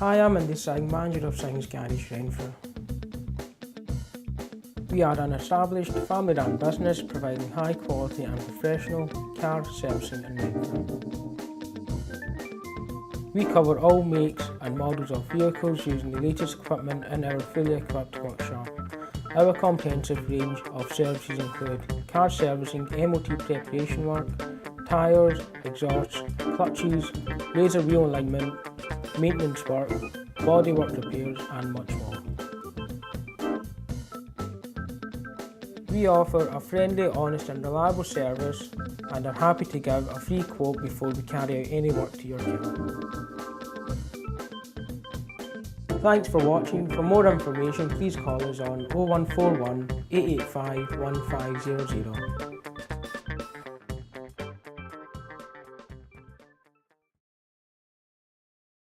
Hi, I'm Andy Singh, manager of Singh's Garage, Renfrew. We are an established family-run business providing high quality and professional car servicing and maintenance. We cover all makes and models of vehicles using the latest equipment in our fully equipped workshop. Our comprehensive range of services include car servicing, MOT preparation work, tyres, exhausts, clutches, laser wheel alignment, maintenance work, bodywork repairs and much more. We offer a friendly, honest and reliable service and are happy to give a free quote before we carry out any work to your car. Thanks for watching. For more information, please call us on 0141 885 1500.